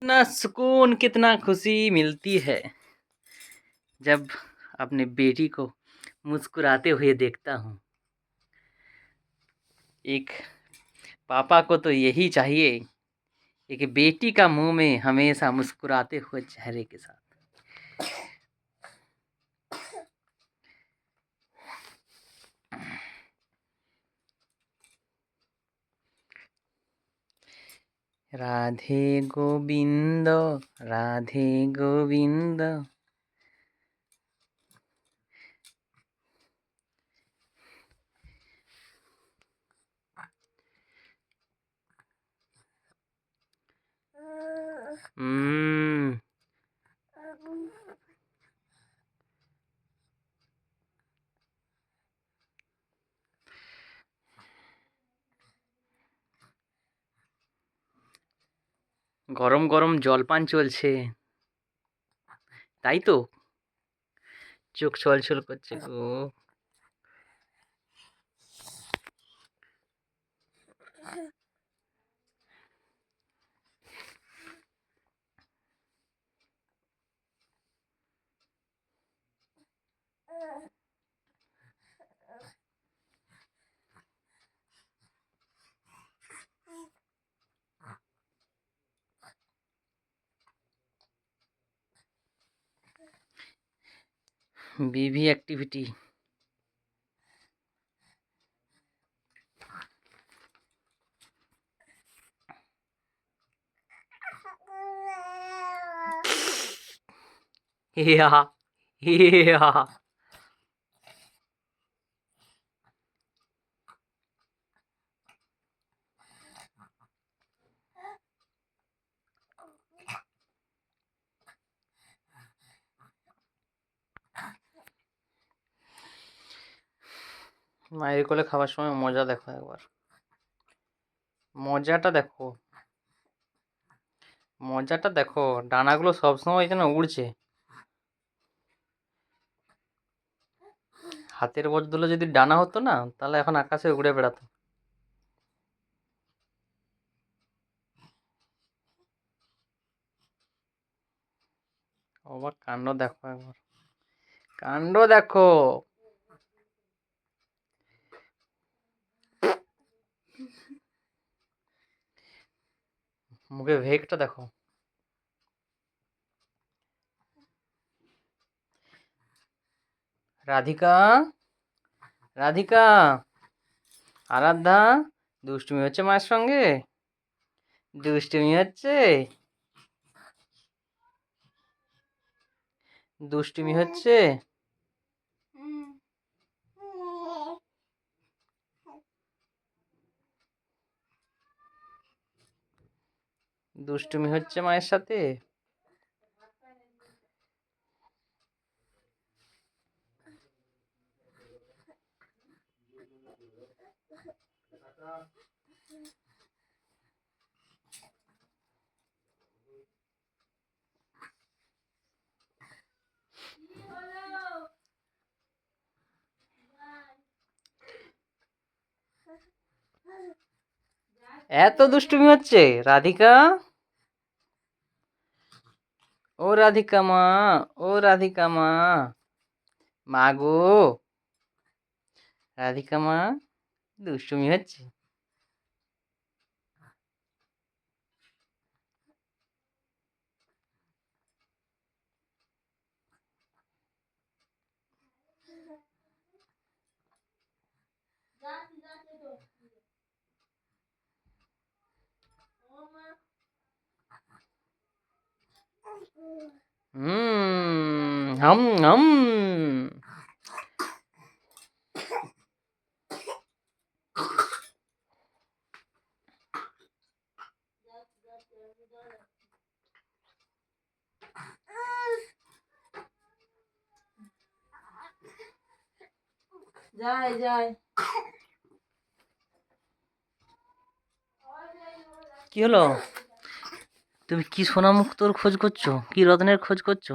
कितना सुकून, कितना खुशी मिलती है जब अपने बेटी को मुस्कुराते हुए देखता हूँ। एक पापा को तो यही चाहिए, एक बेटी का मुंह में हमेशा मुस्कुराते हुए चेहरे के साथ। राधे गोविंद, राधे गोविंद। গরম গরম জলপান চলছে, তাই তো চোখ ছলছল করছে গো। बीवी एक्टिविटी। या या মায়ের কোলে খাবার সময় মজা দেখো একবার, মজাটা দেখো, মজাটা দেখো। ডানাগুলো সবসময় যেন উড়ছে। হাতের বদলে যদি ডানা হতো না, তাহলে এখন আকাশে উড়ে বেড়াতো। অবাক কাণ্ড দেখো একবার, কাণ্ড দেখো। মুখে ভেগটা দেখো। রাধিকা, রাধিকা, আরাধ্যা, দুষ্টুমি হচ্ছে মায়ের সঙ্গে, দুষ্টুমি হচ্ছে, দুষ্টুমি হচ্ছে। দুষ্টুমি হচ্ছে মায়ের সাথে। এত দুষ্টুমি হচ্ছে রাধিকা। ও রাধিকা মা, ও রাধিকা মা, মা গো, রাধিকা মা, দুষ্টুমি হচ্ছে। হাম হাম। যায় যায়। কি হলো? তুমি কি সোনামুক্তোর খোঁজ করছো? কি রত্নের খোঁজ করছো?